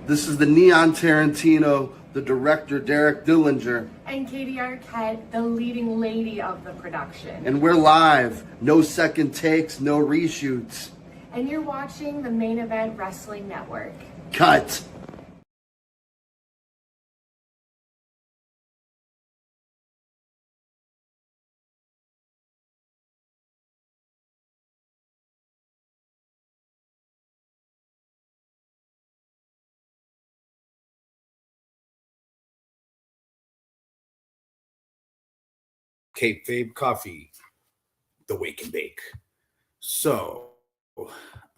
This is the Neon Tarantino, the director Derek Dillinger. And Katie Arquette, the leading lady of the production. And we're live. No second takes, no reshoots. And you're watching the Main Event Wrestling Network. Cut. Kayfabe Coffee, the wake and bake. So,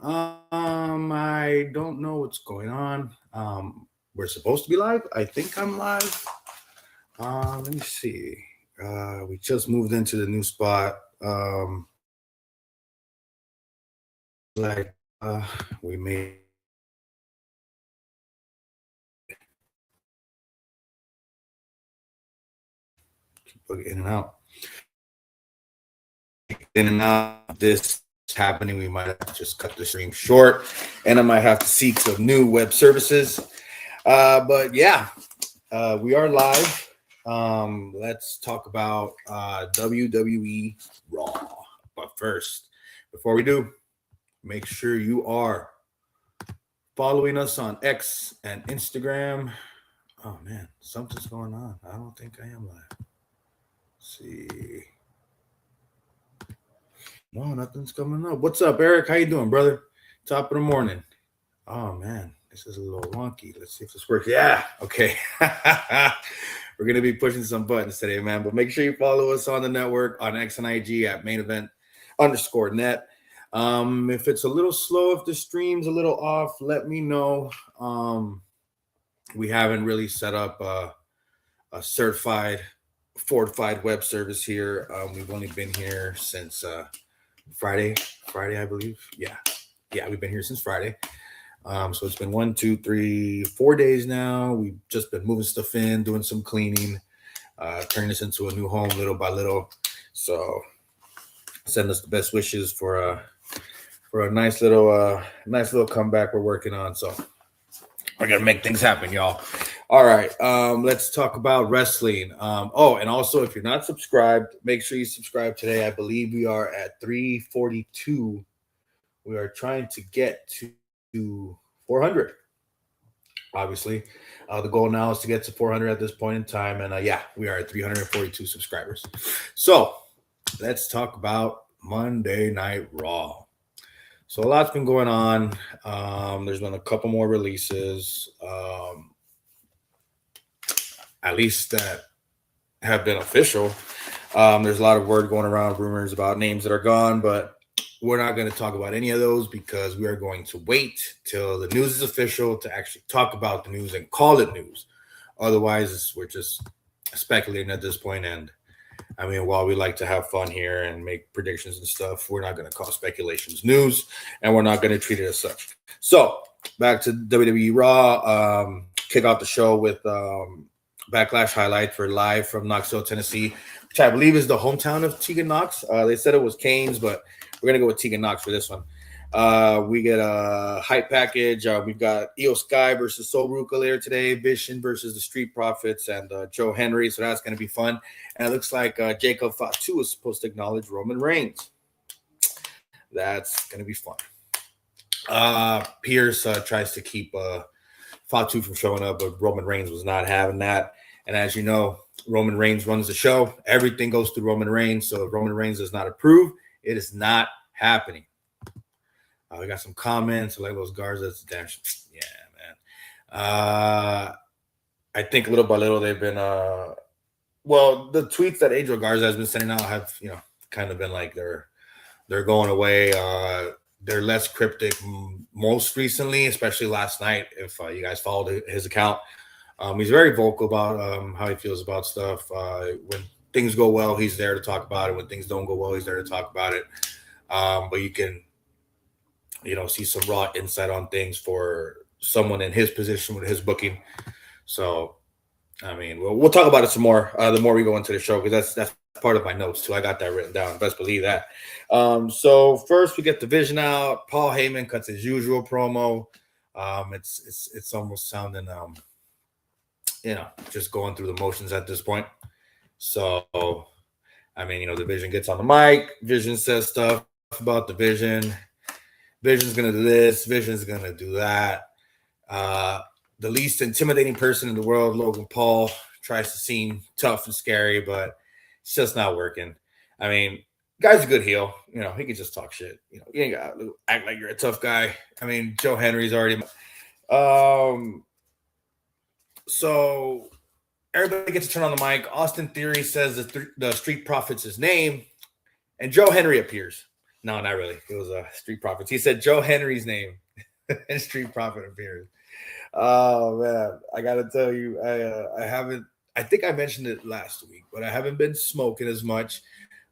I don't know what's going on. We're supposed to be live. I think I'm live. Let me see. We just moved into the new spot. We made. Keep in and out. In and out. This is happening. We might have to just cut the stream short, and I might have to seek some new web services. But yeah, we are live. Let's talk about WWE Raw. But first, before we do, make sure you are following us on X and Instagram. Oh man, something's going on. I don't think I am live. Let's see. No, nothing's coming up. What's up, Eric? How you doing, brother? Top of the morning. Oh man, this is a little wonky. Let's see if this works. Yeah, okay. We're gonna be pushing some buttons today, man. But make sure you follow us on the network on X and IG at mainevent_net. If it's a little slow, if the stream's a little off, let me know. We haven't really set up a certified, fortified web service here. We've only been here since Friday, I believe. Yeah, we've been here since Friday. So it's been 1, 2, 3, 4 days now. We've just been moving stuff in, doing some cleaning, turning this into a new home little by little. So send us the best wishes for a nice little comeback we're working on. So we're gonna make things happen, y'all. All right, let's talk about wrestling. And also, if you're not subscribed, make sure you subscribe today. I believe we are at 342. We are trying to get to 400. Obviously, the goal now is to get to 400 at this point in time. And we are at 342 subscribers. So let's talk about Monday Night Raw. So a lot's been going on. There's been a couple more releases. At least that have been official. There's a lot of word going around, rumors about names that are gone, but we're not going to talk about any of those because we are going to wait till the news is official to actually talk about the news and call it news. Otherwise, we're just speculating at this point. And I mean, while we like to have fun here and make predictions and stuff, we're not going to call speculations news, and we're not going to treat it as such. So back to WWE Raw. Kick off the show with Backlash highlight for live from Knoxville, Tennessee, which I believe is the hometown of Tegan Knox. They said it was Kane's, but we're going to go with Tegan Knox for this one. We get a hype package. We've got Io Sky versus Sol Ruka later today, Vision versus the Street Profits, and Joe Henry. So that's going to be fun. And it looks like Jacob Fatu is supposed to acknowledge Roman Reigns. That's going to be fun. Pierce tries to keep Fatu from showing up, but Roman Reigns was not having that. And as you know, Roman Reigns runs the show. Everything goes through Roman Reigns. So if Roman Reigns does not approve, it is not happening. We got some comments like those Garza's. Damn, yeah, man. I think little by little they've been the tweets that Angel Garza has been sending out have kind of been like they're going away. They're less cryptic most recently, especially last night. If you guys followed his account, he's very vocal about how he feels about stuff. When things go well, he's there to talk about it. When things don't go well, he's there to talk about it. But you can see some raw insight on things for someone in his position with his booking. So, I mean, we'll talk about it some more the more we go into the show, because that's part of my notes too. I got that written down. Best believe that. So first we get the Vision out. Paul Heyman cuts his usual promo. It's almost sounding just going through the motions at this point. So I mean, the Vision gets on the mic. Vision says stuff about the Vision. Vision's gonna do this. Vision's gonna do that. The least intimidating person in the world, Logan Paul, tries to seem tough and scary, but it's just not working. I mean, guy's a good heel. He can just talk shit. You ain't gotta act like you're a tough guy. I mean, Joe Henry's already. So everybody gets to turn on the mic. Austin Theory says the Street Profits his name, and Joe Henry appears. No, not really. It was Street Profits. He said Joe Henry's name, and Street Profit appears. Oh man, I gotta tell you, I haven't. I think I mentioned it last week, but I haven't been smoking as much.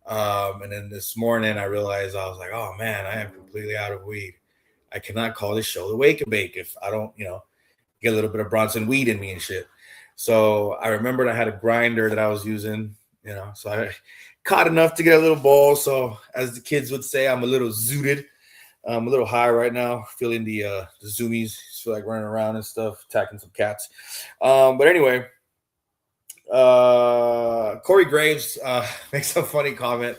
And then this morning, I realized I was like, oh man, I am completely out of weed. I cannot call this show the Wake and Bake if I don't, get a little bit of Bronson weed in me and shit. So I remembered I had a grinder that I was using, so I caught enough to get a little bowl. So as the kids would say, I'm a little zooted. I'm a little high right now, feeling the zoomies. Just feel like running around and stuff, attacking some cats. But anyway, Corey Graves makes a funny comment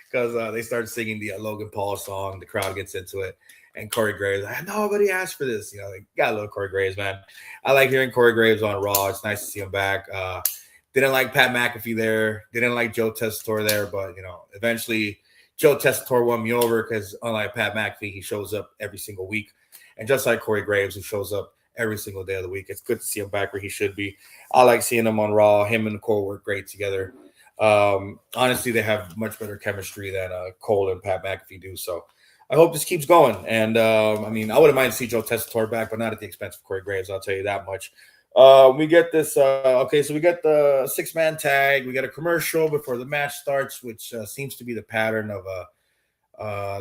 because they start singing the Logan Paul song. The crowd gets into it. And Corey Graves, nobody asked for this. Got a little Corey Graves, man. I like hearing Corey Graves on Raw. It's nice to see him back. Didn't like Pat McAfee there. Didn't like Joe Tessitore there. But, eventually Joe Tessitore won me over because unlike Pat McAfee, he shows up every single week. And just like Corey Graves, who shows up every single day of the week, it's good to see him back where he should be. I like seeing him on Raw. Him and Cole work great together. Honestly, they have much better chemistry than Cole and Pat McAfee do. So I hope this keeps going. And, I wouldn't mind to see Joe Tessitore back, but not at the expense of Corey Graves. I'll tell you that much. We get this. So we get the 6-man tag. We got a commercial before the match starts, which seems to be the pattern of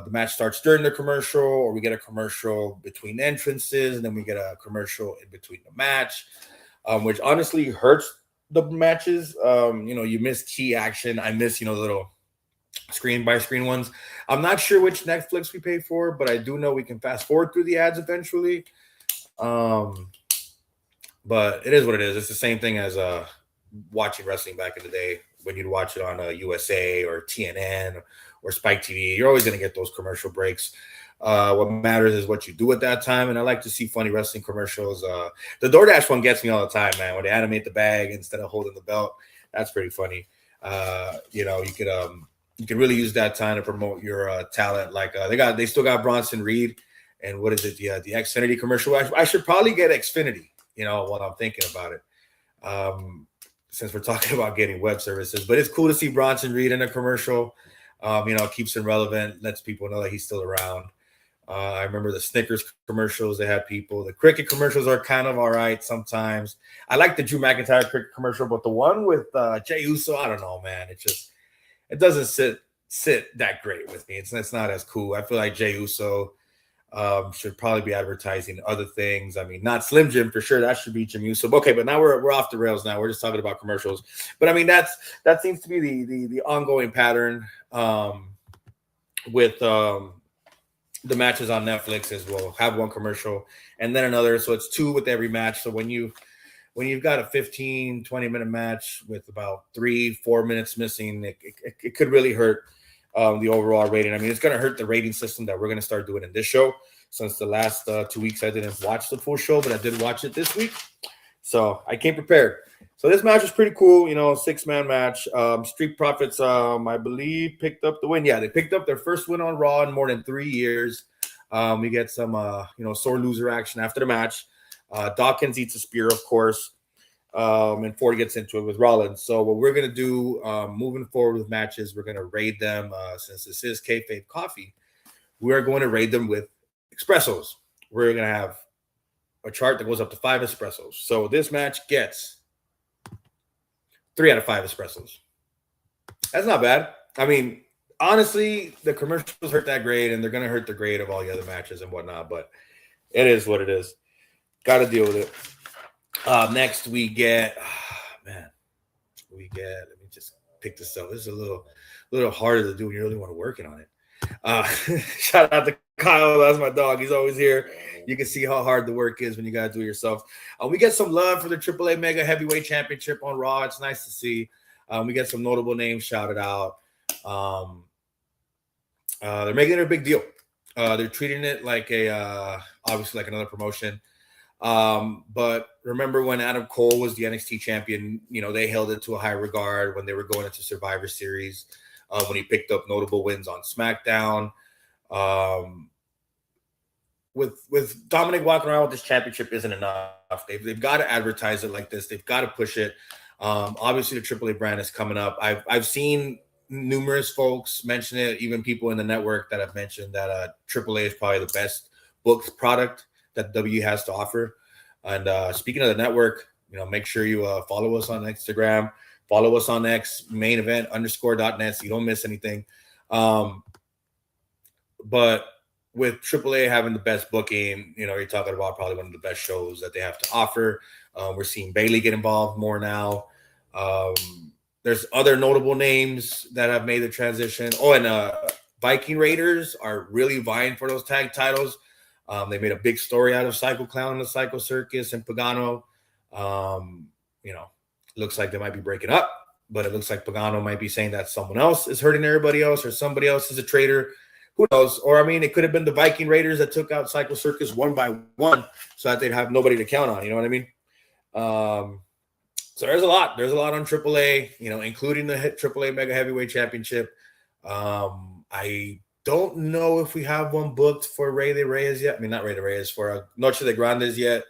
the match starts during the commercial, or we get a commercial between entrances, and then we get a commercial in between the match, which honestly hurts the matches. You miss key action. I miss, the little screen by screen ones. I'm not sure which Netflix we pay for, but I do know we can fast forward through the ads eventually. But it is what it is. It's the same thing as watching wrestling back in the day when you'd watch it on USA or TNN or Spike TV. You're always going to get those commercial breaks. What matters is what you do at that time. And I like to see funny wrestling commercials. The DoorDash one gets me all the time, man. When they animate the bag instead of holding the belt, that's pretty funny. You could really use that time to promote your talent. Like they still got Bronson Reed, and what is it? The Xfinity commercial. I should probably get Xfinity. While I'm thinking about it, since we're talking about getting web services, but it's cool to see Bronson Reed in a commercial. Keeps him relevant, lets people know that he's still around. I remember the Snickers commercials. They had people. The cricket commercials are kind of all right sometimes. I like the Drew McIntyre cricket commercial, but the one with Jey Uso, I don't know, man. It doesn't sit that great with me. It's not as cool. I feel like Jey Uso should probably be advertising other things. I mean, not Slim Jim for sure. That should be Jim Uso. Okay, but now we're off the rails. Now we're just talking about commercials. But I mean, that seems to be the ongoing pattern with the matches on Netflix as well. Have one commercial and then another, so it's 2 with every match. So when you've got a 15-20 minute match with about 3-4 minutes missing, it could really hurt the overall rating. I mean, it's going to hurt the rating system that we're going to start doing in this show. Since the last 2 weeks, I didn't watch the full show, but I did watch it this week. So I came prepared. So this match was pretty cool, 6-man match. Street Profits, I believe, picked up the win. Yeah, they picked up their first win on Raw in more than 3 years. We get some, sore loser action after the match. Dawkins eats a spear, of course. And Ford gets into it with Rollins. So what we're going to do moving forward with matches, we're going to raid them. Since this is Kayfabe Coffee, we are going to raid them with espressos. We're going to have a chart that goes up to 5 espressos. So this match gets 3 out of 5 espressos. That's not bad. I mean, honestly, the commercials hurt that grade, and they're going to hurt the grade of all the other matches and whatnot. But it is what it is. Got to deal with it. Next we get, let me just pick this up. This is a little harder to do when you're really want to working on it. Shout out to Kyle, that's my dog. He's always here. You can see how hard the work is when you got to do it yourself. We get some love for the AAA Mega Heavyweight Championship on Raw. It's nice to see. We get some notable names shouted out. They're making it a big deal. They're treating it like obviously like another promotion. But remember when Adam Cole was the NXT champion, they held it to a high regard when they were going into Survivor Series, when he picked up notable wins on SmackDown. With Dominic walking around with this championship isn't enough. They've got to advertise it like this. They've got to push it. Obviously the AAA brand is coming up. I've seen numerous folks mention it, even people in the network that have mentioned that AAA is probably the best booked product that W has to offer. And speaking of the network, make sure you follow us on Instagram, follow us on X, main event _.net, so you don't miss anything. But with AAA having the best booking, you're talking about probably one of the best shows that they have to offer. We're seeing Bayley get involved more now. There's other notable names that have made the transition. Oh, and Viking Raiders are really vying for those tag titles. They made a big story out of Psycho Clown and the Psycho Circus and Pagano. Looks like they might be breaking up, but it looks like Pagano might be saying that someone else is hurting everybody else or somebody else is a traitor. Who knows? Or, it could have been the Viking Raiders that took out Psycho Circus one by one so that they'd have nobody to count on. You know what I mean? So there's a lot. There's a lot on AAA, including the AAA Mega Heavyweight Championship. I don't know if we have one booked for Rey de Reyes yet. Not Rey de Reyes, for Noche de Grandes yet.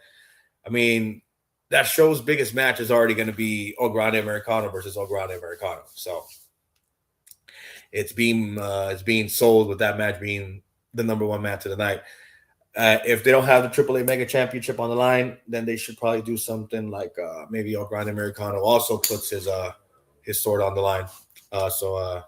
That show's biggest match is already going to be El Grande Americano versus El Grande Americano. So it's being sold with that match being the number one match of the night. If they don't have the AAA Mega Championship on the line, then they should probably do something like maybe El Grande Americano also puts his sword on the line. So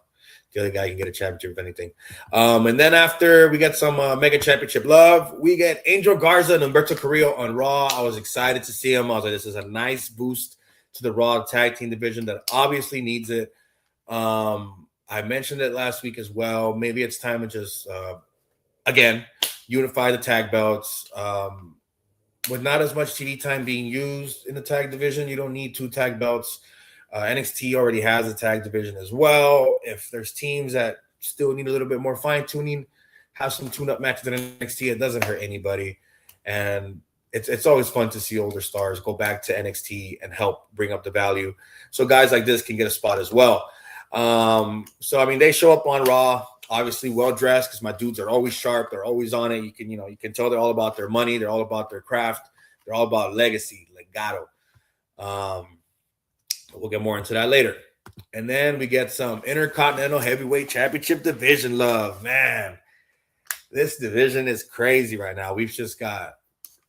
the other guy can get a championship, if anything. And then after we get some Mega Championship love, we get Angel Garza and Humberto Carrillo on Raw. I was excited to see him. I was like, this is a nice boost to the Raw tag team division that obviously needs it. I mentioned it last week as well. Maybe it's time to just, again, unify the tag belts. With not as much TV time being used in the tag division, you don't need 2 tag belts. NXT already has a tag division as well. If there's teams that still need a little bit more fine-tuning, have some tune-up matches in NXT. It doesn't hurt anybody. And it's always fun to see older stars go back to NXT and help bring up the value. So guys like this can get a spot as well. They show up on Raw, obviously well-dressed because my dudes are always sharp. They're always on it. You can tell they're all about their money. They're all about their craft. They're all about legacy, legado. We'll get more into that later. And then we get some Intercontinental Heavyweight Championship division love. Man, this division is crazy right now. We've just got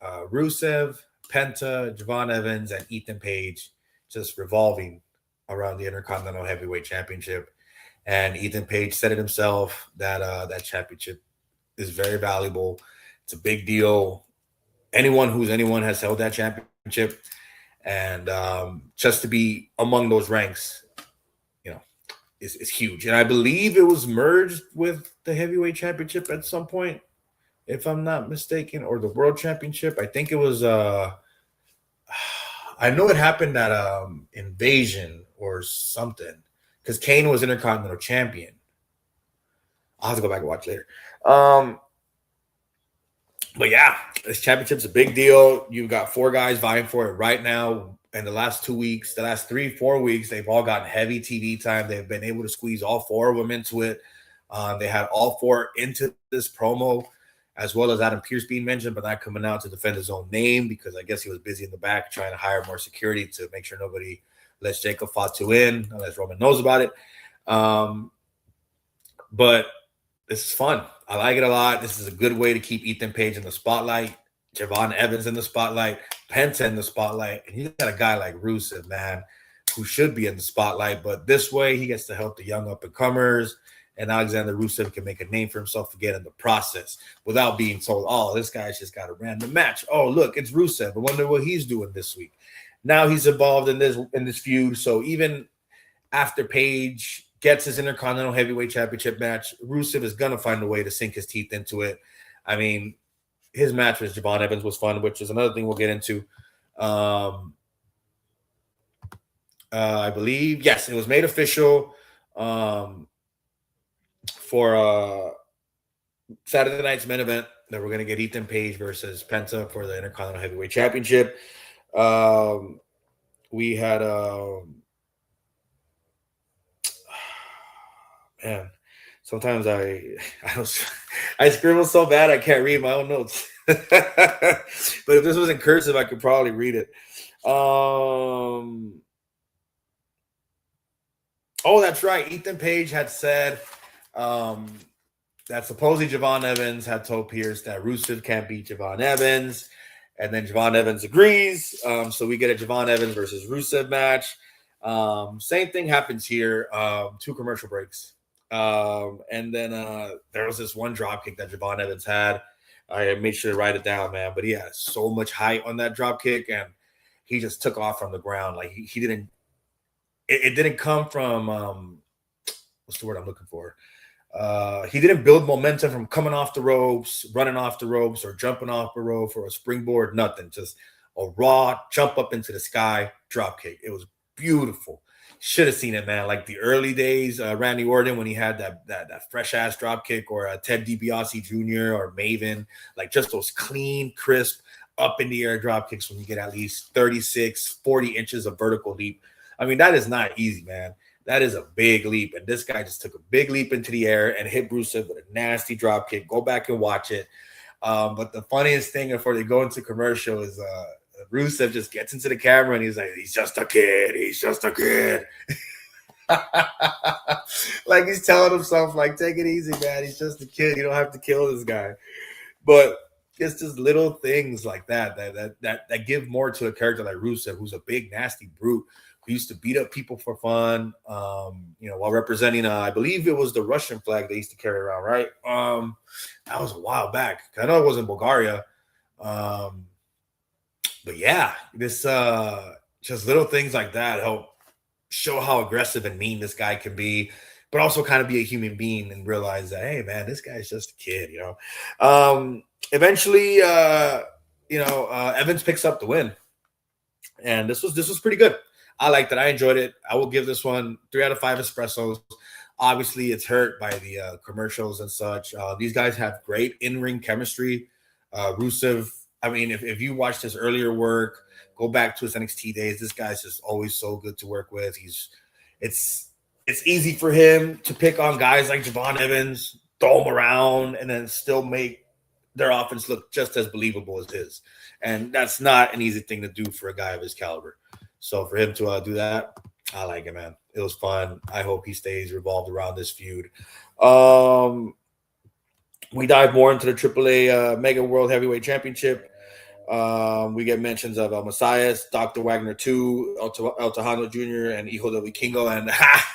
Rusev, Penta, Javon Evans, and Ethan Page just revolving around the Intercontinental Heavyweight Championship. And Ethan Page said it himself that that championship is very valuable. It's a big deal. Anyone has held that championship. And just to be among those ranks, is huge. And I believe it was merged with the heavyweight championship at some point, if I'm not mistaken, or the world championship. I think it was I know it happened at Invasion or something, because Kane was Intercontinental Champion. I'll have to go back and watch later. But yeah, this championship's a big deal. You've got 4 guys vying for it right now. In the last 2 weeks, the last 3-4 weeks, they've all gotten heavy TV time. They've been able to squeeze all 4 of them into it. They had all 4 into this promo, as well as Adam Pearce being mentioned, but not coming out to defend his own name because I guess he was busy in the back trying to hire more security to make sure nobody lets Jacob Fatu in, unless Roman knows about it. But this is fun. I like it a lot. This is a good way to keep Ethan Page in the spotlight, Javon Evans in the spotlight, Penta in the spotlight, and you got a guy like Rusev, man, who should be in the spotlight. But this way, he gets to help the young up-and-comers, and Alexander Rusev can make a name for himself again in the process without being told, oh, this guy's just got a random match. Oh, look, it's Rusev. I wonder what he's doing this week. Now he's involved in this feud. So even after Page gets his Intercontinental Heavyweight Championship match, Rusev is going to find a way to sink his teeth into it. I mean, his match with Javon Evans was fun, which is another thing we'll get into. I believe, yes, it was made official for Saturday night's main event that we're going to get Ethan Page versus Penta for the Intercontinental Heavyweight Championship. We had man, sometimes I scribble so bad I can't read my own notes. But if this was in cursive, I could probably read it. Oh, that's right. Ethan Page had said that supposedly Javon Evans had told Pierce that Rusev can't beat Javon Evans. And then Javon Evans agrees. So we get a Javon Evans versus Rusev match. Same thing happens here. 2 commercial breaks. And then there was this one drop kick that Javon Evans had. I made sure to write it down, man. But he had so much height on that drop kick, and he just took off from the ground. Like he didn't. It didn't come from what's the word I'm looking for? He didn't build momentum from coming off the ropes, running off the ropes, or jumping off the rope for a springboard. Nothing. Just a raw jump up into the sky drop kick. It was beautiful. Should have seen it, man. Like the early days, Randy Orton when he had that fresh ass drop kick, or Ted DiBiase Jr. or Maven, like just those clean, crisp, up in the air drop kicks when you get at least 36, 40 inches of vertical leap. I mean, that is not easy, man. That is a big leap. And this guy just took a big leap into the air and hit Rusev with a nasty drop kick. Go back and watch it. But the funniest thing before they go into commercial is Rusev just gets into the camera and he's like, he's just a kid. He's just a kid. Like he's telling himself, like, take it easy, man. He's just a kid. You don't have to kill this guy. But it's just little things like that give more to a character like Rusev, who's a big, nasty brute who used to beat up people for fun, while representing, I believe it was the Russian flag they used to carry around, right? That was a while back. I know it wasn't Bulgaria. But yeah, this just little things like that help show how aggressive and mean this guy can be, but also kind of be a human being and realize that, hey, man, this guy's just a kid, Eventually, Evans picks up the win. And this was pretty good. I liked it. I enjoyed it. I will give this one 3 out of 5 espressos. Obviously, it's hurt by the commercials and such. These guys have great in-ring chemistry. Rusev, I mean, if you watched his earlier work, go back to his NXT days, this guy's just always so good to work with. It's easy for him to pick on guys like Javon Evans, throw them around, and then still make their offense look just as believable as his. And that's not an easy thing to do for a guy of his caliber. So for him to do that, I like it, man. It was fun. I hope he stays revolved around this feud. We dive more into the AAA Mega World Heavyweight Championship. We get mentions of Messias, Dr. Wagner 2, El Tejano Jr., and Hijo del Vikingo, and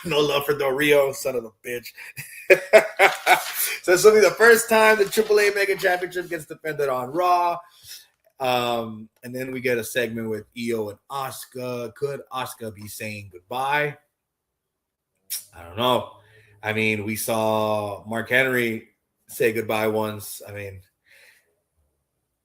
no love for Del Rio, son of a bitch. So this will be the first time the AAA Mega Championship gets defended on Raw. And then we get a segment with Io and Asuka. Could Asuka be saying goodbye? I don't know. I mean, we saw Mark Henry say goodbye once. I mean,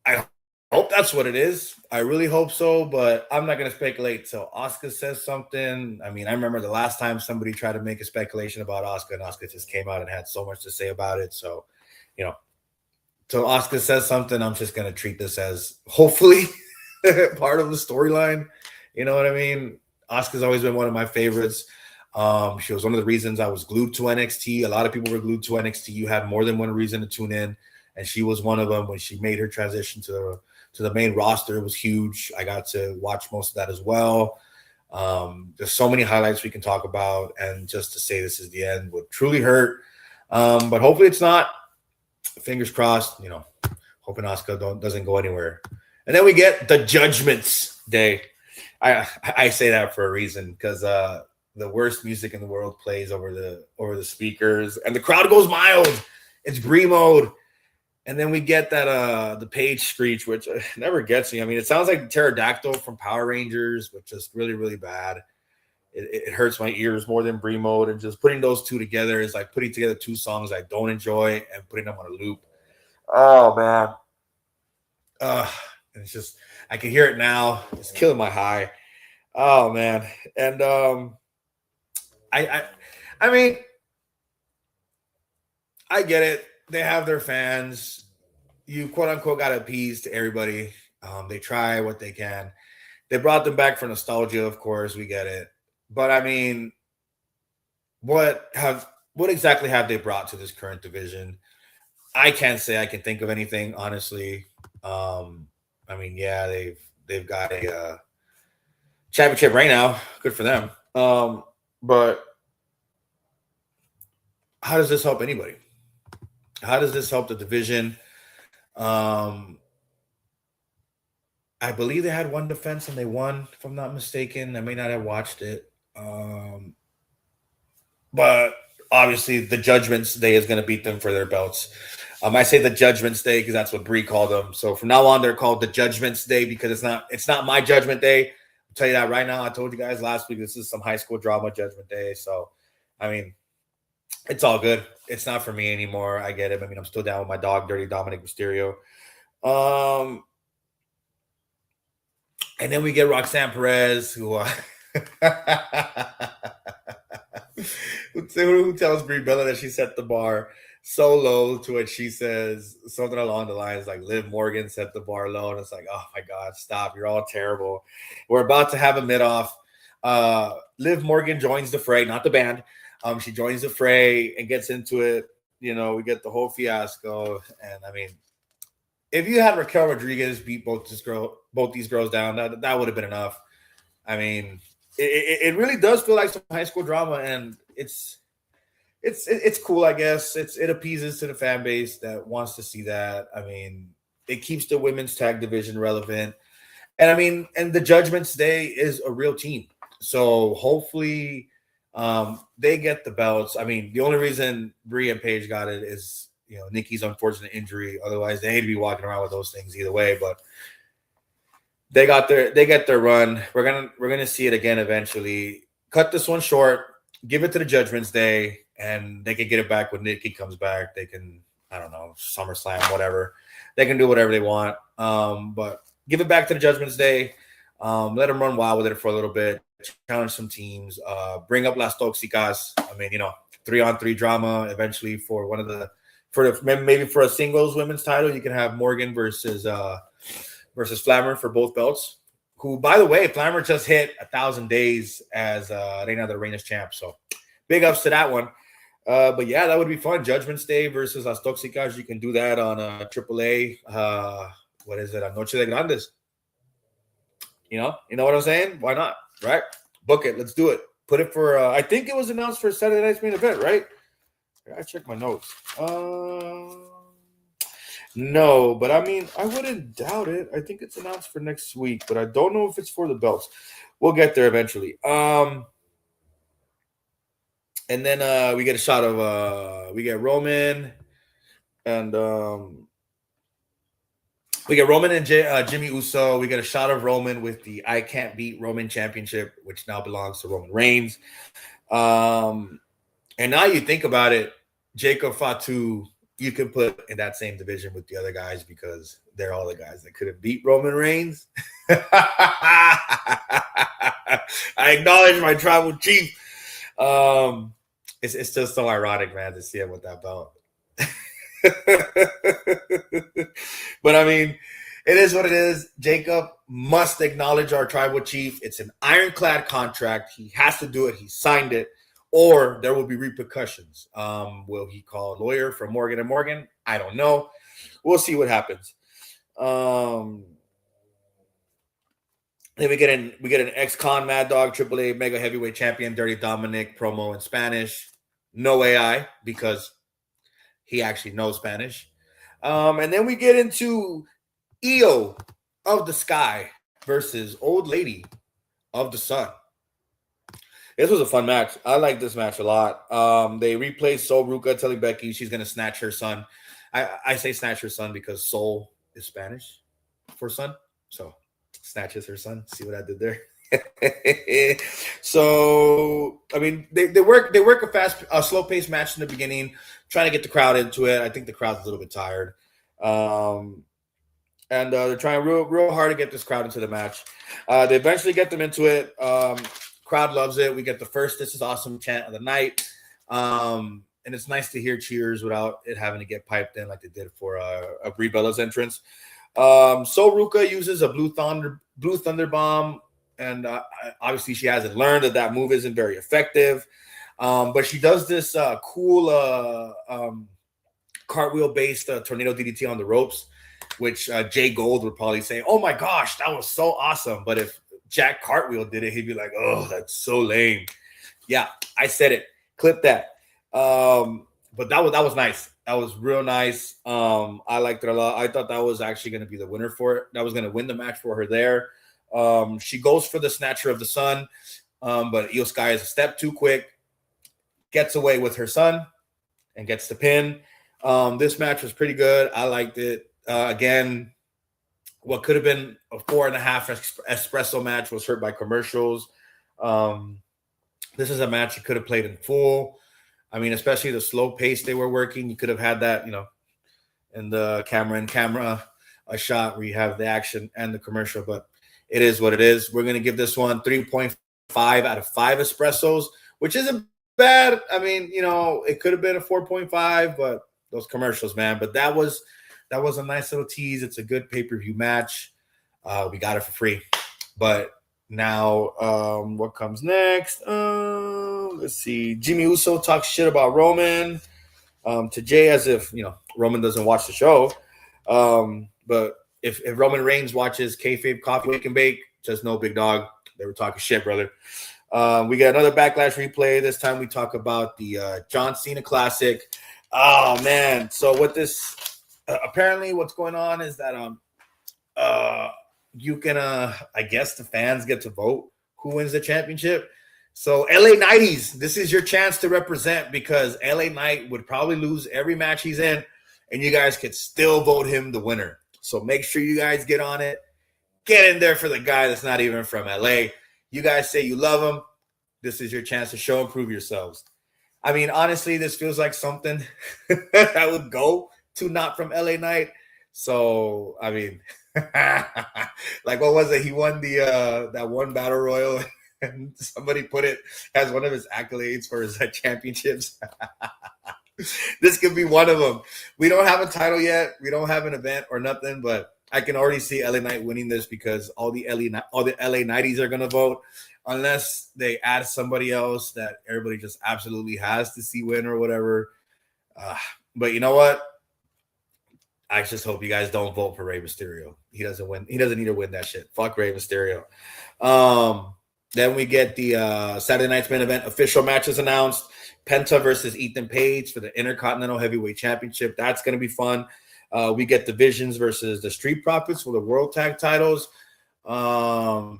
I hope that's what it is. I really hope so, but I'm not going to speculate till Asuka says something. I mean, I remember the last time somebody tried to make a speculation about Asuka, and Asuka just came out and had so much to say about it. So, till Asuka says something, I'm just going to treat this as hopefully part of the storyline. You know what I mean? Asuka's always been one of my favorites. She was one of the reasons I was glued to NXT. A lot of people were glued to NXT. You had more than one reason to tune in, and she was one of them. When she made her transition to the main roster, it was huge. I got to watch most of that as well. There's so many highlights we can talk about, and just to say this is the end would truly hurt. But hopefully it's not. Fingers crossed, hoping Asuka doesn't go anywhere. And then we get the Judgments Day. I say that for a reason, because the worst music in the world plays over the speakers, and the crowd goes mild. It's Brie mode. And then we get that the Page screech, which never gets me. I mean, it sounds like the pterodactyl from Power Rangers, but just really, really bad. It hurts my ears more than Brie mode, and just putting those two together is like putting together 2 songs I don't enjoy and putting them on a loop. Oh man. And it's just I can hear it now. It's killing my high. Oh man. And I I I mean, I get it. They have their fans. You quote unquote got to appease to everybody. They try what they can. They brought them back for nostalgia, of course. We get it. But I mean, what exactly have they brought to this current division? I can't say I can think of anything, honestly. I mean, yeah, they've got a championship right now. Good for them. But how does this help anybody? How does this help the division? Um, I believe they had one defense and they won, if I'm not mistaken. I may not have watched it. But obviously the Judgments Day is going to beat them for their belts. I say the Judgments Day because that's what Bree called them. So from now on, they're called the Judgments Day because it's not my Judgment Day. I'll tell you that right now. I told you guys last week this is some high school drama Judgment Day. So, I mean, it's all good. It's not for me anymore. I get it. I mean, I'm still down with my dog, Dirty Dominic Mysterio. And then we get Roxanne Perez, who who tells Brie Bella that she set the bar so low to it. She says something along the lines like Liv Morgan set the bar low. And it's like, oh my God, stop. You're all terrible. We're about to have a mid-off. Liv Morgan joins the fray, not the band. She joins the fray and gets into it. You know, we get the whole fiasco. And I mean, if you had Raquel Rodriguez beat both these girls down, that would have been enough. I mean, it really does feel like some high school drama, and it's cool, I guess. It appeases to the fan base that wants to see that. I mean, it keeps the women's tag division relevant, and I mean, and the Judgments Day is a real team, so hopefully, they get the belts. I mean, the only reason Brie and Paige got it is Nikki's unfortunate injury. Otherwise, they hate to be walking around with those things either way, but. They get their run. We're gonna see it again eventually. Cut this one short, give it to the Judgments Day, and they can get it back when Nikki comes back. They can, I don't know, SummerSlam, whatever. They can do whatever they want. But give it back to the Judgments Day. Let them run wild with it for a little bit. Challenge some teams. Bring up Las Toxicas. I mean, 3-on-3 drama eventually for maybe for a singles women's title. You can have Morgan versus Flammer for both belts, who, by the way, Flammer just hit 1,000 days as Reina de Reinas champ. So big ups to that one. But yeah, that would be fun. Judgments Day versus Las Toxicas. You can do that on AAA. What is it? A Noche de Grandes. You know what I'm saying? Why not? Right? Book it. Let's do it. Put it for, I think it was announced for Saturday night's main event, right? I checked my notes. No, but I mean, I wouldn't doubt it. I think it's announced for next week, but I don't know if it's for the belts. We'll get there eventually. And then we get a shot of we get Roman and Jimmy Uso. We get a shot of Roman with the I Can't Beat Roman Championship, which now belongs to Roman Reigns. And now you think about it, Jacob Fatu, you can put in that same division with the other guys because they're all the guys that could have beat Roman Reigns. I acknowledge my tribal chief. It's just so ironic, man, to see him with that belt. But I mean, it is what it is. Jacob must acknowledge our tribal chief. It's an ironclad contract. He has to do it. He signed it. Or there will be repercussions. Will he call a lawyer from Morgan & Morgan? I don't know. We'll see what happens. Then we get an ex-con Mad Dog, AAA Mega Heavyweight Champion, Dirty Dominic promo in Spanish. No AI because he actually knows Spanish. And then we get into Io of the Sky versus Old Lady of the Sun. This was a fun match. I like this match a lot. They replaced Sol Ruca telling Becky she's going to snatch her son. I say snatch her son because Sol is Spanish for son. So snatches her son. See what I did there? So, I mean, they work a slow-paced match in the beginning, trying to get the crowd into it. I think the crowd's a little bit tired. And they're trying real hard to get this crowd into the match. They eventually get them into it. Crowd loves it. We get the first "This is awesome" chant of the night. And it's nice to hear cheers without it having to get piped in like they did for a Brie Bella's entrance. So Ruka uses a blue thunder bomb, and obviously she hasn't learned that move isn't very effective. But she does this cool cartwheel based tornado DDT on the ropes, which Jay Gold would probably say, "Oh my gosh, that was so awesome." But if Jack Cartwheel did it, he'd be like, "Oh, that's so lame." Yeah, I said it. Clip that. But that was nice. That was real nice. I liked it a lot. I thought that was actually going to be the winner for it. That was going to win the match for her there. She goes for the Snatcher of the Sun, but Io Sky is a step too quick, gets away with her son, and gets the pin. This match was pretty good. I liked it. Again, what could have been a 4.5 espresso match was hurt by commercials. This is a match you could have played in full. I mean, especially the slow pace they were working. You could have had that, in the camera, a shot where you have the action and the commercial, but it is what it is. We're going to give this one 3.5 out of 5 espressos, which isn't bad. I mean, it could have been a 4.5, but those commercials, man. But that was a nice little tease. It's a good pay-per-view match. We got it for free. But now, what comes next? Let's see. Jimmy Uso talks shit about Roman to Jay as if, Roman doesn't watch the show. But if Roman Reigns watches Kayfabe Coffee Wake and Bake, just know, big dog, they were talking shit, brother. We got another Backlash replay. This time we talk about the John Cena Classic. Oh, man. So what this apparently what's going on is that you can I guess the fans get to vote who wins the championship. So LA Knighties, this is your chance to represent, because LA Knight would probably lose every match he's in, and you guys could still vote him the winner. So make sure you guys get on it. Get in there for the guy that's not even from LA. You guys say you love him. This is your chance to show and prove yourselves. I mean, honestly, this feels like something that would go to not from LA Knight. So, I mean, like, what was it? He won the that one battle royal, and somebody put it as one of his accolades for his championships. This could be one of them. We don't have a title yet. We don't have an event or nothing, but I can already see LA Knight winning this because all the LA Knighties are going to vote, unless they add somebody else that everybody just absolutely has to see win or whatever. But you know what? I just hope you guys don't vote for Rey Mysterio. He doesn't win. He doesn't need to win that shit. Fuck Rey Mysterio. Then we get the Saturday night's main event official matches announced. Penta versus Ethan Page for the Intercontinental Heavyweight Championship. That's going to be fun. We get the Visions versus the Street Profits for the World Tag Titles. I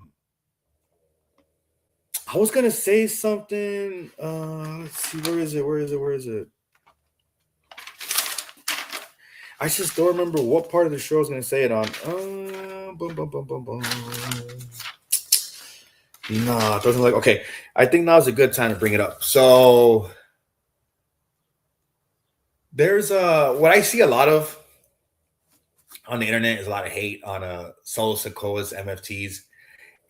was going to say something. Let's see. Where is it? I just don't remember what part of the show I was going to say it on. No, it doesn't look okay. I think now's a good time to bring it up. So there's what I see a lot of on the internet is a lot of hate on Solo Sikoa's MFTs.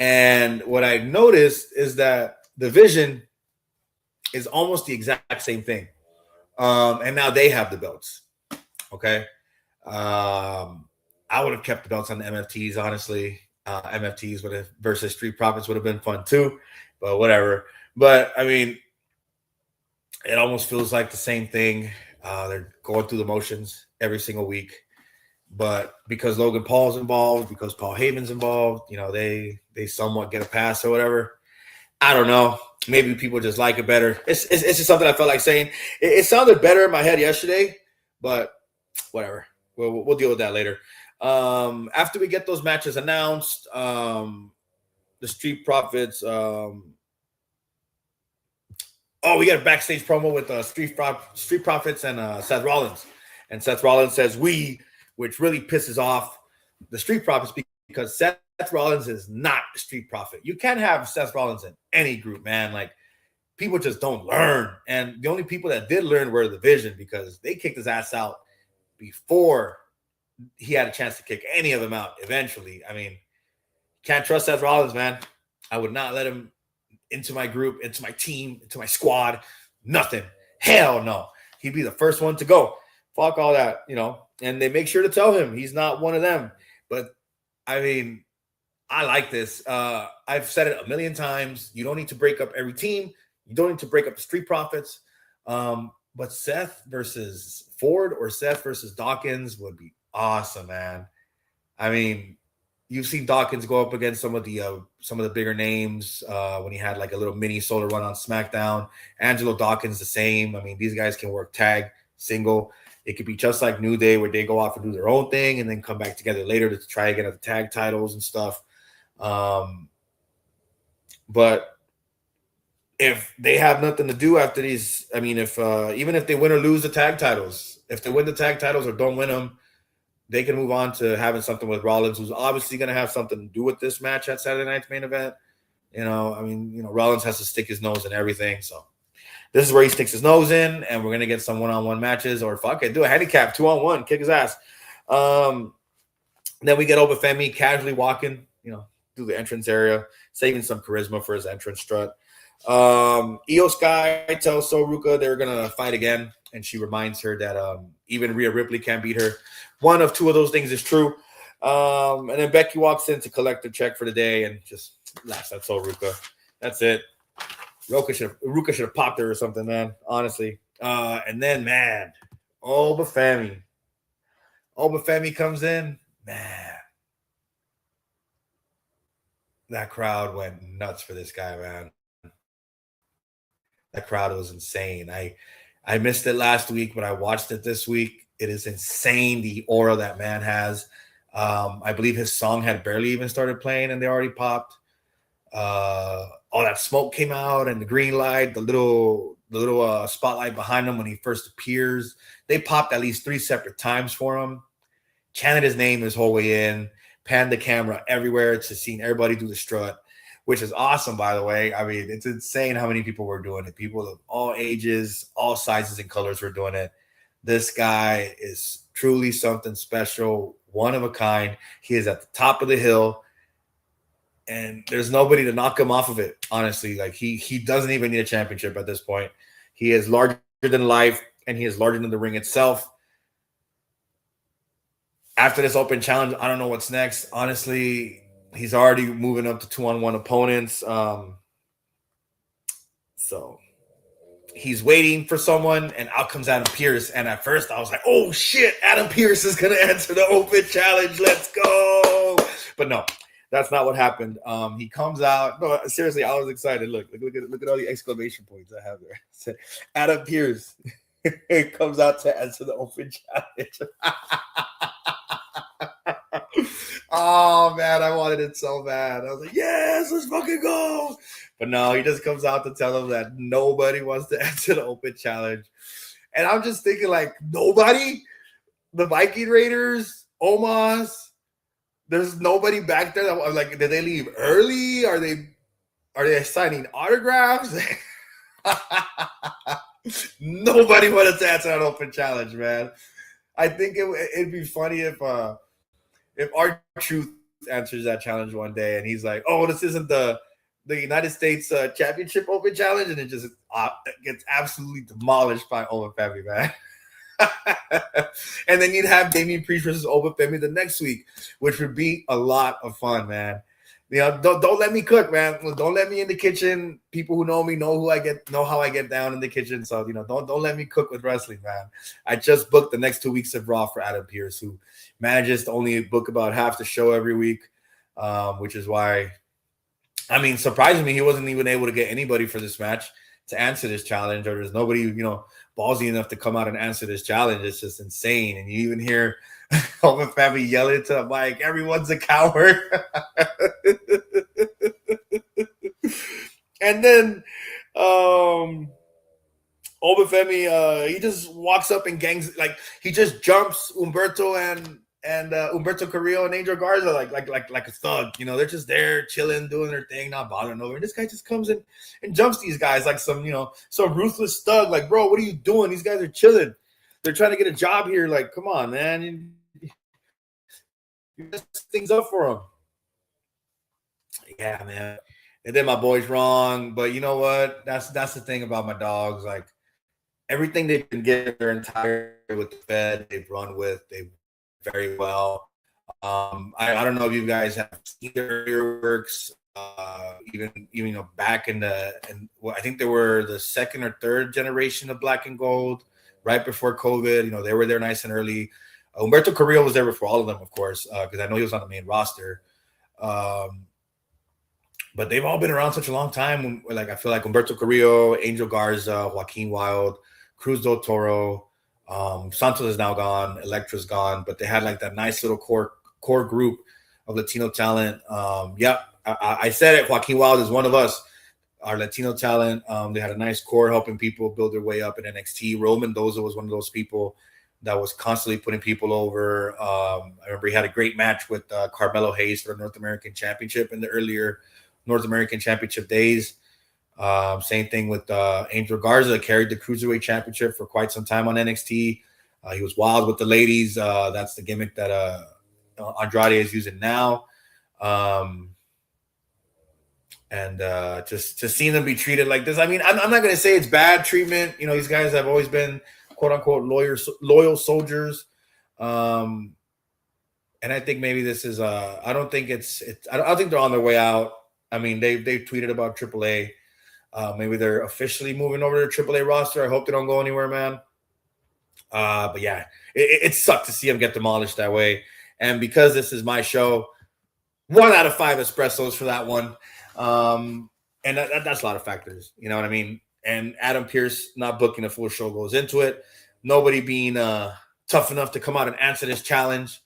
And what I noticed is that the Vision is almost the exact same thing. And now they have the belts. Okay. I would have kept the belts on the MFTs, honestly. MFTs would have versus Street Profits would have been fun too, but whatever. But I mean, it almost feels like the same thing. They're going through the motions every single week. But because Logan Paul's involved, because Paul Heyman's involved, they somewhat get a pass or whatever. I don't know. Maybe people just like it better. It's just something I felt like saying. It sounded better in my head yesterday, but whatever. We'll deal with that later. After we get those matches announced, the Street Profits. We got a backstage promo with Street Profits and Seth Rollins. And Seth Rollins says "we," which really pisses off the Street Profits because Seth Rollins is not a Street Profit. You can't have Seth Rollins in any group, man. Like, people just don't learn. And the only people that did learn were the Vision, because they kicked his ass out before he had a chance to kick any of them out eventually. I mean, can't trust Seth Rollins, man. I would not let him into my group, into my team, into my squad. Nothing. Hell no. He'd be the first one to go. Fuck all that, you know. And they make sure to tell him he's not one of them. But I mean, I like this. I've said it a million times. You don't need to break up every team. You don't need to break up the Street Profits. But Seth versus Ford or Seth versus Dawkins would be awesome, man. I mean, you've seen Dawkins go up against some of the bigger names when he had like a little mini solo run on SmackDown. Angelo Dawkins the same. I mean, these guys can work tag, single. It could be just like New Day where they go off and do their own thing and then come back together later to try again at the tag titles and stuff. But if they have nothing to do after these, I mean, if even if they win or lose the tag titles, if they win the tag titles or don't win them, they can move on to having something with Rollins, who's obviously going to have something to do with this match at Saturday night's main event. You know, I mean, you know, Rollins has to stick his nose in everything. So this is where he sticks his nose in, and we're going to get some one-on-one matches, or fuck it, do a handicap 2-on-1, kick his ass. Then we get Obafemi casually walking, you know, through the entrance area, saving some charisma for his entrance strut. Io Sky tells Soruka they're going to fight again, and she reminds her that even Rhea Ripley can't beat her. One of two of those things is true. And then Becky walks in to collect her check for the day and just laughs at Soruka. That's it. Ruka should have popped her or something, man, honestly. And then, man, Obafemi comes in. Man, that crowd went nuts for this guy, man. That crowd was insane. I missed it last week, but I watched it this week. It is insane, the aura that man has. I believe his song had barely even started playing, and they already popped. All that smoke came out, and the green light, the little spotlight behind him when he first appears. They popped at least 3 separate times for him. Chanted his name his whole way in. Panned the camera everywhere to seeing everybody do the strut, which is awesome, by the way. I mean, it's insane how many people were doing it. People of all ages, all sizes and colors were doing it. This guy is truly something special, one of a kind. He is at the top of the hill, and there's nobody to knock him off of it, honestly. Like, he doesn't even need a championship at this point. He is larger than life, and he is larger than the ring itself. After this open challenge, I don't know what's next. Honestly, he's already moving up to 2-on-1 opponents. So he's waiting for someone, and out comes Adam Pearce. And at first, I was like, oh, shit, Adam Pearce is going to answer the open challenge. Let's go. But no, that's not what happened. He comes out. No, seriously, I was excited. Look at all the exclamation points I have there. Adam Pearce comes out to answer the open challenge. Oh, man, I wanted it so bad. I was like, yes, let's fucking go. But no, he just comes out to tell him that nobody wants to answer the open challenge. And I'm just thinking, like, nobody? The Viking Raiders, Omos, there's nobody back there. That, like, did they leave early? Are they signing autographs? Nobody wanted to answer that open challenge, man. I think it'd be funny if R-Truth answers that challenge one day and he's like, oh, this isn't the United States Championship Open Challenge, and it just gets absolutely demolished by Obafemi, man. And then you'd have Damian Priest versus Obafemi the next week, which would be a lot of fun, man. You know, don't let me cook, man. Don't let me in the kitchen. People who know me know how I get down in the kitchen. So, you know, don't let me cook with wrestling, man. I just booked the next 2 weeks of Raw for Adam Pearce, who manages to only book about half the show every week, which is why, I mean, surprisingly, he wasn't even able to get anybody for this match to answer this challenge, or there's nobody, you know, ballsy enough to come out and answer this challenge. It's just insane. And you even hear Obafemi yelling to the mic, everyone's a coward. And then Obafemi, he just walks up and gangs, like, he just jumps Humberto and Humberto Carrillo and Angel Garza like a thug. You know, they're just there chilling, doing their thing, not bothering nobody. And this guy just comes in and jumps these guys like some ruthless thug. Like, bro, what are you doing? These guys are chilling. They're trying to get a job here. Like, come on, man. You messed things up for him. Yeah, man. And then my boy's wrong, but you know what? That's the thing about my dogs. Like everything they've been getting their entire with the Fed, they've run with, they've very well. I don't know if you guys have seen their earlier works, even back in well, I think they were the second or third generation of Black and Gold, right before COVID. They were there nice and early. Humberto Carrillo was there before all of them, of course, because I know he was on the main roster. But they've all been around such a long time. Like I feel like Humberto Carrillo, Angel Garza, Joaquin Wild, Cruz del Toro, Santos is now gone, Electra's gone, but they had like that nice little core group of Latino talent. I said it. Joaquin Wild is one of us, our Latino talent. They had a nice core helping people build their way up in NXT. Raul Mendoza was one of those people that was constantly putting people over. I remember he had a great match with Carmelo Hayes for the North American Championship in the earlier North American Championship days. Same thing with Angel Garza, carried the Cruiserweight Championship for quite some time on NXT. He was wild with the ladies. That's the gimmick that Andrade is using now. Just seeing them be treated like this. I mean, I'm not going to say it's bad treatment. These guys have always been quote unquote loyal soldiers. And I think maybe this is I don't think I don't think they're on their way out. I mean, they've tweeted about AAA. Maybe they're officially moving over to the AAA roster. I hope they don't go anywhere, man. But yeah, it sucked to see them get demolished that way. And because this is my show, 1 out of 5 espressos for that one. And that's a lot of factors. You know what I mean? And Adam Pearce not booking a full show goes into it. Nobody being tough enough to come out and answer this challenge.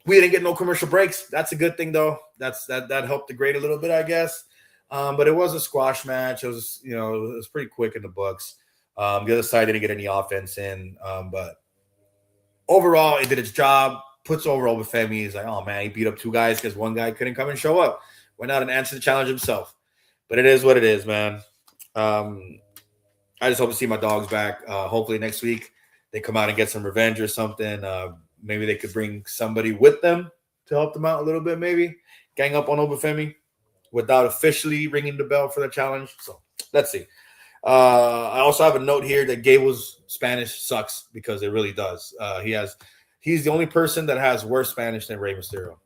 We didn't get no commercial breaks. That's a good thing, though. That helped the grade a little bit, I guess. But it was a squash match. It was, it was pretty quick in the books. The other side didn't get any offense in. But overall, it did its job. Puts over Obafemi. He's like, oh, man, he beat up 2 guys because 1 guy couldn't come and show up. Went out and answered the challenge himself. But it is what it is, man. I just hope to see my dogs back. Hopefully next week they come out and get some revenge or something. Maybe they could bring somebody with them to help them out a little bit, maybe. Gang up on Obafemi without officially ringing the bell for the challenge. So let's see. I also have a note here that Gable's Spanish sucks because it really does. He's the only person that has worse Spanish than Rey Mysterio.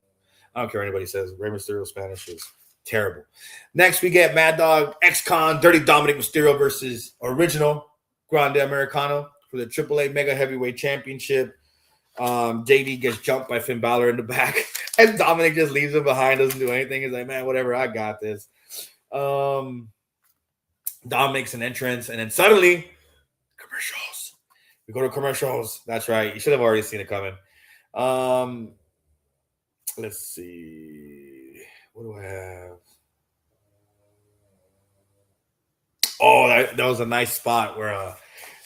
I don't care what anybody says. Rey Mysterio's Spanish is terrible. Next, we get Mad Dog, Ex-Con, Dirty Dominic Mysterio versus Original Grande Americano for the AAA Mega Heavyweight Championship. JD gets jumped by Finn Balor in the back, and Dominic just leaves him behind, doesn't do anything. He's like, man, whatever, I got this. Dom makes an entrance, and then suddenly, commercials. We go to commercials. That's right. You should have already seen it coming. Let's see. What do I have? Oh, that was a nice spot where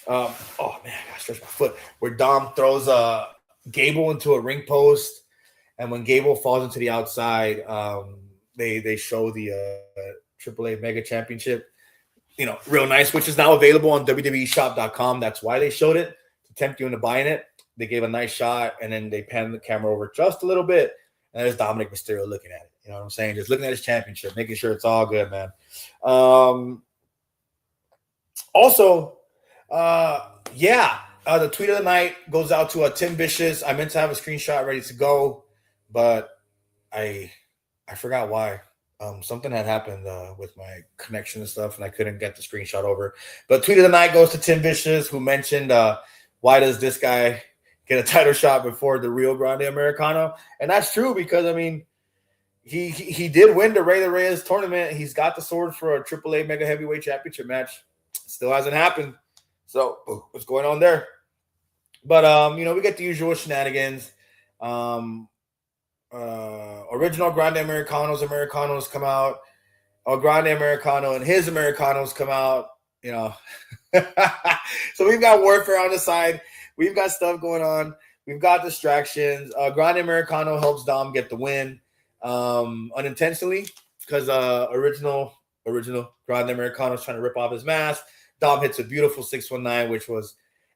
oh man, I gotta stretch my foot. Where Dom throws Gable into a ring post, and when Gable falls into the outside, they show the AAA Mega Championship, real nice, which is now available on WWEshop.com. That's why they showed it, to tempt you into buying it. They gave a nice shot, and then they panned the camera over just a little bit, and there's Dominic Mysterio looking at it. You know what I'm saying? Just looking at his championship, making sure it's all good, man. Also, the tweet of the night goes out to Tim Vicious. I meant to have a screenshot ready to go, but I forgot why. Something had happened with my connection and stuff, and I couldn't get the screenshot over. But tweet of the night goes to Tim Vicious, who mentioned, why does this guy get a title shot before the Rio Grande Americano? And that's true because, I mean, he did win the Rey de Reyes tournament. He's got the sword for a AAA Mega Heavyweight Championship match. Still hasn't happened. So what's going on there? But, we get the usual shenanigans. Original Grande Americanos come out. Grande Americano and his Americanos come out. So we've got warfare on the side. We've got stuff going on. We've got distractions. Grande Americano helps Dom get the win unintentionally because original Grande Americano is trying to rip off his mask. Dom hits a beautiful 619, which was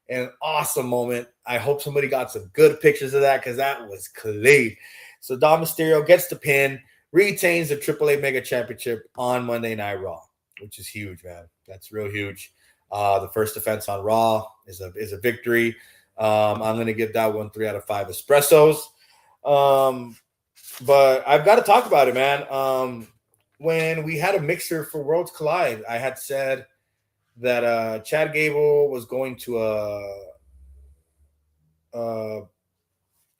an awesome moment. I hope somebody got some good pictures of that because that was clean. So Dom Mysterio gets the pin, retains the AAA Mega Championship on Monday Night Raw, which is huge, man. That's real huge. The first defense on Raw is a victory. I'm going to give that one 3 out of 5 espressos. But I've got to talk about it, man. When we had a mixer for Worlds Collide, I had said that Chad Gable was going to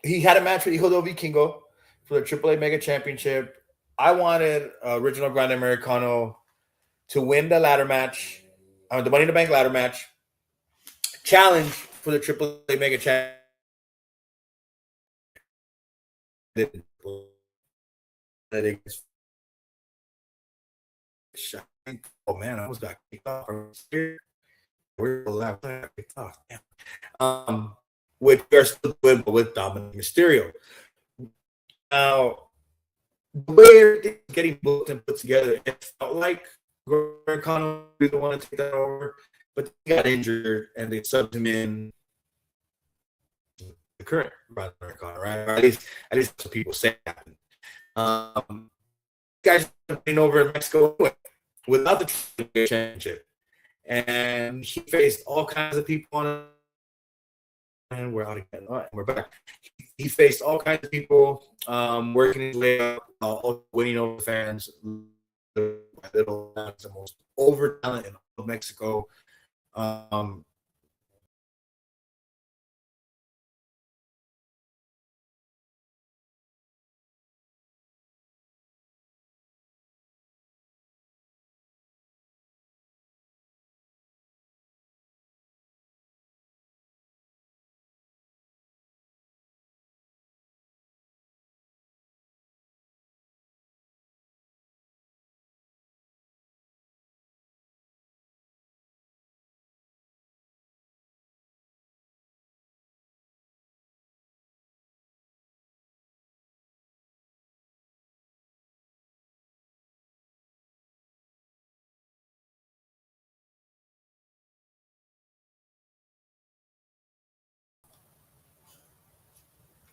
he had a match with Hijo del Vikingo for the AAA Mega Championship. I wanted Original Grande Americano to win the ladder match, the Money in the Bank ladder match, challenge for the AAA Mega Championship. Oh man, I almost got kicked off. Which we are still doing with Dominic Mysterio. Now, the way everything's getting booked and put together, it felt like Gargano didn't want to take that over, but he got injured and they subbed him in the current Gargano, right? Or at least that's what people say happened. Guys have been over in Mexico without the championship, and he faced all kinds of people on. And we're out again. All right, we're back. He faced all kinds of people, working his way up, winning over fans. The most over talent in all of Mexico.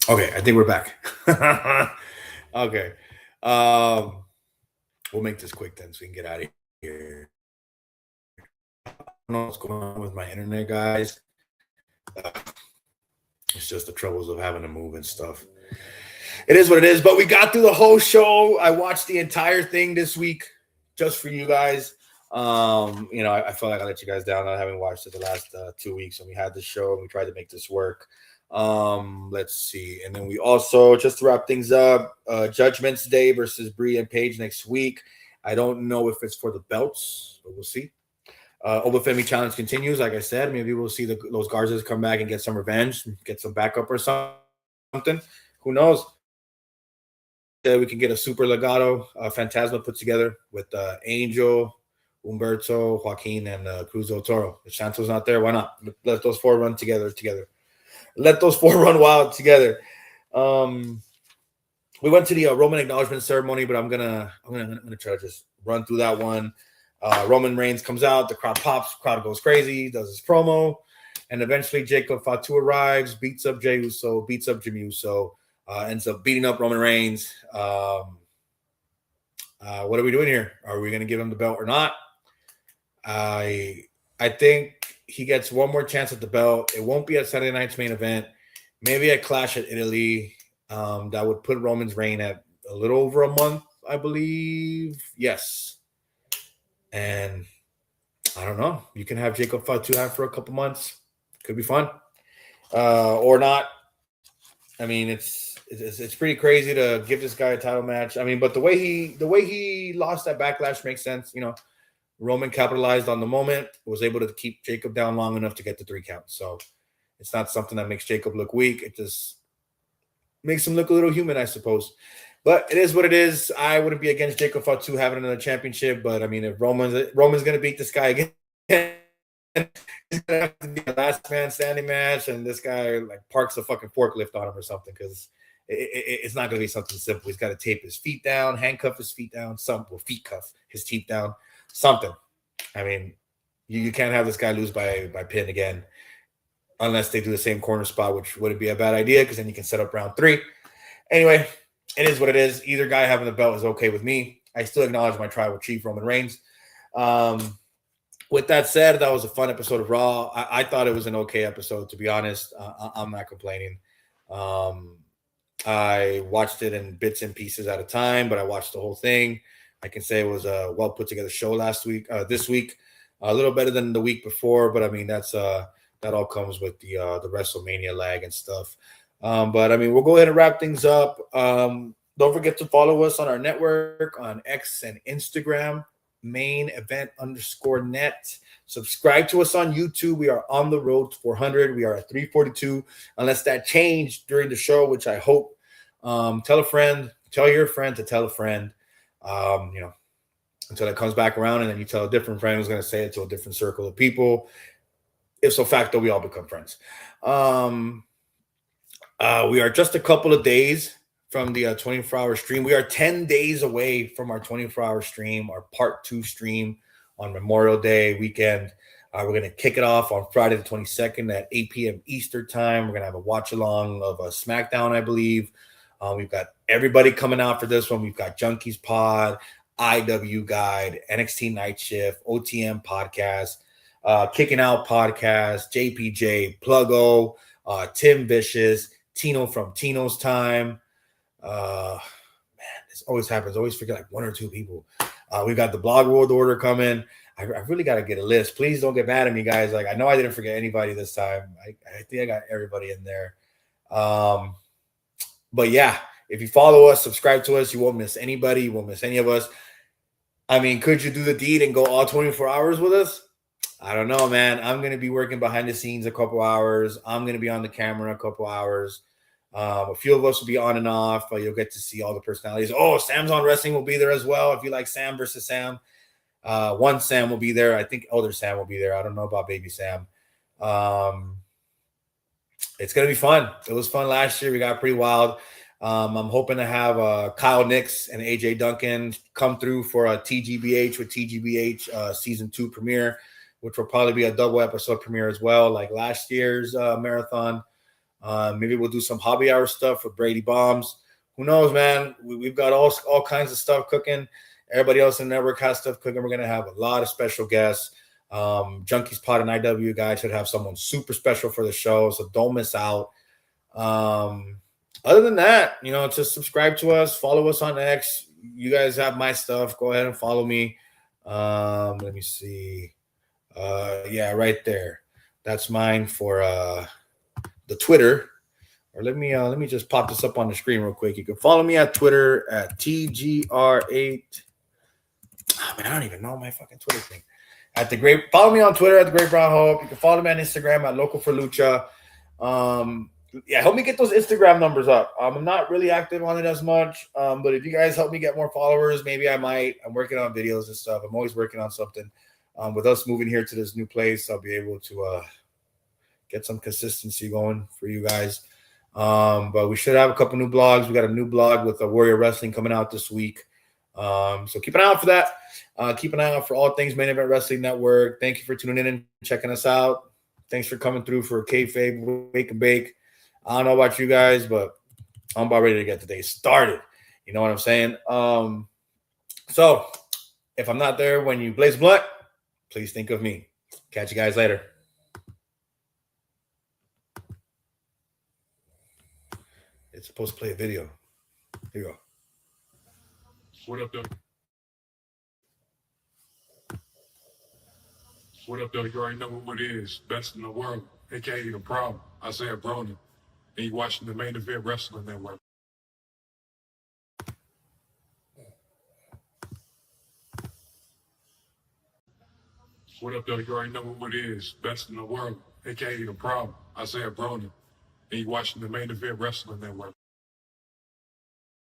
Okay, I think we're back. Okay. We'll make this quick then so we can get out of here. I don't know what's going on with my internet, guys. It's just the troubles of having to move and stuff. It is what it is, but we got through the whole show. I watched the entire thing this week just for you guys. I feel like I let you guys down not having watched it the last 2 weeks, and we had this show and we tried to make this work. Let's see. And then we also, just to wrap things up, Judgment's Day versus Brie and Paige next week. I don't know if it's for the belts, but we'll see. Obafemi challenge continues. Like I said, maybe we'll see those Garzas come back and get some revenge, get some backup or something. Who knows? We can get a super legato Fantasma put together with Angel, Humberto, Joaquin, and Cruz del Toro. If Santos not there, why not? Let those four run together. Let those four run wild together. We went to the Roman acknowledgement ceremony, but I'm gonna try to just run through that one. Roman Reigns comes out, the crowd pops, crowd goes crazy, does his promo, and eventually Jacob Fatu arrives, beats up Jey Uso, beats up Jimmy Uso, ends up beating up Roman Reigns. What are we doing here? Are we going to give him the belt or not? I think he gets one more chance at the belt. It won't be at Saturday night's main event. Maybe a Clash at Italy. That would put Roman's reign at a little over a month, I believe. Yes. And I don't know. You can have Jacob Fatu have for a couple months. Could be fun. Or not. I mean, it's pretty crazy to give this guy a title match. I mean, but the way he lost that Backlash makes sense. Roman capitalized on the moment, was able to keep Jacob down long enough to get the 3 count. So it's not something that makes Jacob look weak. It just makes him look a little human, I suppose. But it is what it is. I wouldn't be against Jacob Fatu having another championship. But I mean, if Roman's going to beat this guy again, it's going to have to be a last man standing match, and this guy parks a fucking forklift on him or something, because it's not going to be something simple. He's got to tape his feet down, handcuff his feet down, feet cuff his teeth down, something. I mean, you can't have this guy lose by pin again. unless they do the same corner spot, which wouldn't be a bad idea because then you can set up round 3. Anyway, it is what it is. Either guy having the belt is okay with me. I still acknowledge my tribal chief, Roman Reigns. With that said, that was a fun episode of Raw. I thought it was an okay episode, to be honest. I'm not complaining. I watched it in bits and pieces at a time, but I watched the whole thing. I can say it was a well put together show this week. A little better than the week before, but I mean that all comes with the WrestleMania lag and stuff. But I mean, we'll go ahead and wrap things up. Don't forget to follow us on our network on X and Instagram, main_event_net. Subscribe to us on YouTube. We are on the road to 400. We are at 342. Unless that changed during the show, which I hope. Tell a friend. Tell your friend to tell a friend. Until it comes back around, and then you tell a different friend who's going to say it to a different circle of people. If so facto, we all become friends. We are just a couple of days from the 24-hour stream. We are 10 days away from our 24-hour stream, our part 2 stream on Memorial Day weekend. We're going to kick it off on Friday the 22nd at 8 p.m. Eastern time. We're going to have a watch-along of SmackDown, I believe. We've got everybody coming out for this one. We've got Junkies Pod, IW Guide, NXT Night Shift, OTM Podcast, Kicking Out Podcast, JPJ, Pluggo, Tim Vicious, Tino from Tino's Time. Man, this always happens. I always forget like 1 or 2 people. We've got the Blog World Order coming. I really got to get a list. Please don't get mad at me, guys. Like, I know I didn't forget anybody this time. I think I got everybody in there. But yeah, if you follow us, subscribe to us, you won't miss anybody. You won't miss any of us. I mean, could you do the deed and go all 24 hours with us? I don't know, man. I'm going to be working behind the scenes a couple hours. I'm going to be on the camera a couple hours. A few of us will be on and off. You'll get to see all the personalities. Oh, Sam's on Wrestling will be there as well. If you like Sam versus Sam, one Sam will be there. I think Elder Sam will be there. I don't know about Baby Sam. It's going to be fun. It was fun last year. We got pretty wild. I'm hoping to have Kyle Nix and AJ Duncan come through for a TGBH with TGBH season 2 premiere, which will probably be a double episode premiere as well, like last year's marathon. Maybe we'll do some hobby hour stuff with Brady Bombs. Who knows, man? We've got all kinds of stuff cooking. Everybody else in the network has stuff cooking. We're going to have a lot of special guests. Junkies Pod and IW Guys should have someone super special for the show, so don't miss out. Other than that, just subscribe to us, follow us on X. You guys have my stuff. Go ahead and follow me. Let me see. Yeah, right there. That's mine for the Twitter. Or let me just pop this up on the screen real quick. You can follow me at Twitter at TGR8. Oh, man, I don't even know my fucking Twitter thing. Follow me on Twitter at the Great Brown Hope. You can follow me on Instagram at Local for Lucha. Yeah, help me get those Instagram numbers up. I'm not really active on it as much, but if you guys help me get more followers, maybe I might. I'm working on videos and stuff. I'm always working on something. With us moving here to this new place, I'll be able to get some consistency going for you guys. But we should have a couple new blogs. We got a new blog with Warrior Wrestling coming out this week. So keep an eye out for that. Keep an eye out for all things Main Event Wrestling Network. Thank you for tuning in and checking us out. Thanks for coming through for Kayfabe Wake and Bake. I don't know about you guys, but I'm about ready to get the day started. You know what I'm saying? So if I'm not there when you blaze blunt, please think of me. Catch you guys later. It's supposed to play a video. Here you go. What up, though? What up, though? You already know what it is. Best in the world, a.k.a. The Problem. Isaiah Broner. And you watching the Main Event Wrestling Network. What up, though? You already know what it is. Best in the world, a.k.a. The Problem. Isaiah Broner. And you watching the Main Event Wrestling Network.